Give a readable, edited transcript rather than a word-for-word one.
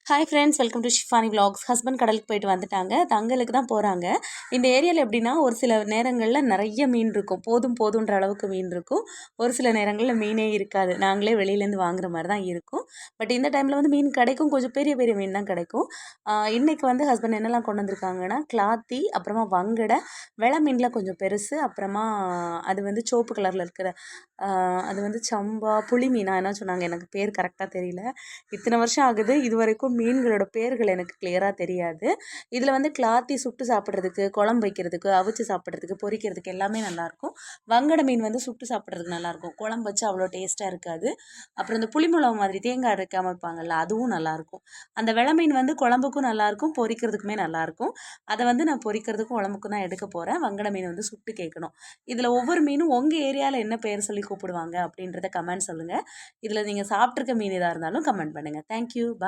Hi friends, welcome to Shifani vlogs. Husband கடலுக்கு போயிட்டு வந்துட்டாங்க. தங்கலுக்கு தான் போகிறாங்க. இந்த ஏரியாவில் எப்படின்னா ஒரு சில நேரங்களில் நிறைய மீன் இருக்கும். போதுன்ற அளவுக்கு மீன் இருக்கும். ஒரு சில நேரங்களில் மீனே இருக்காது. நாங்களே வெளியிலேருந்து வாங்குற மாதிரி தான் இருக்கும். பட் இந்த டைமில் வந்து மீன் கிடைக்கும். கொஞ்சம் பெரிய பெரிய மீன் தான் கிடைக்கும். இன்றைக்கி வந்து ஹஸ்பண்ட் என்னெல்லாம் கொண்டு வந்திருக்காங்கன்னா கிளாத்தி, அப்புறமா வங்கடை, வெலை மீனில் கொஞ்சம் பெருசு, அப்புறமா அது வந்து சிவப்பு கலரில் இருக்கிற அது வந்து சம்பா புளி மீனா என்ன சொன்னாங்க, எனக்கு பேர் கரெக்டாக தெரியல. இத்தனை வருஷம் ஆகுது, இது வரைக்கும் மீன்களோட பேர்கள் எனக்கு கிளியராக தெரியாது. இதில் வந்து கிளாத்தி சுட்டு சாப்பிட்றதுக்கு, குழம்பு வைக்கிறதுக்கு, அவிச்சு சாப்பிட்றதுக்கு, பொரிக்கிறதுக்கு எல்லாமே நல்லாயிருக்கும். வங்கடை மீன் வந்து சுட்டு சாப்பிட்றதுக்கு நல்லாயிருக்கும். குழம்பு வச்சு அவ்வளோ டேஸ்ட்டாக இருக்காது. அப்புறம் இந்த புளிமுளகு மாதிரி தேங்காய் அரைக்காமல் வைப்பாங்கல்ல, அதுவும் நல்லாயிருக்கும். அந்த வெலை மீன் வந்து குழம்புக்கும் நல்லாயிருக்கும், பொரிக்கிறதுக்குமே நல்லாயிருக்கும். அதை வந்து நான் பொரிக்கிறதுக்கும் குழம்புக்கும் தான் எடுக்க போகிறேன். வங்கடை மீன் வந்து சுட்டு கேட்கணும். இதில் ஒவ்வொரு மீனும் உங்கள் ஏரியாவில் என்ன பேர் சொல்லி கூப்பிடுவாங்க அப்படின்றத கமெண்ட் சொல்லுங்கள். இதில் நீங்கள் சாப்பிட்ருக்க மீன் எதாக இருந்தாலும் கமெண்ட் பண்ணுங்கள். தேங்க்யூ, பாய்.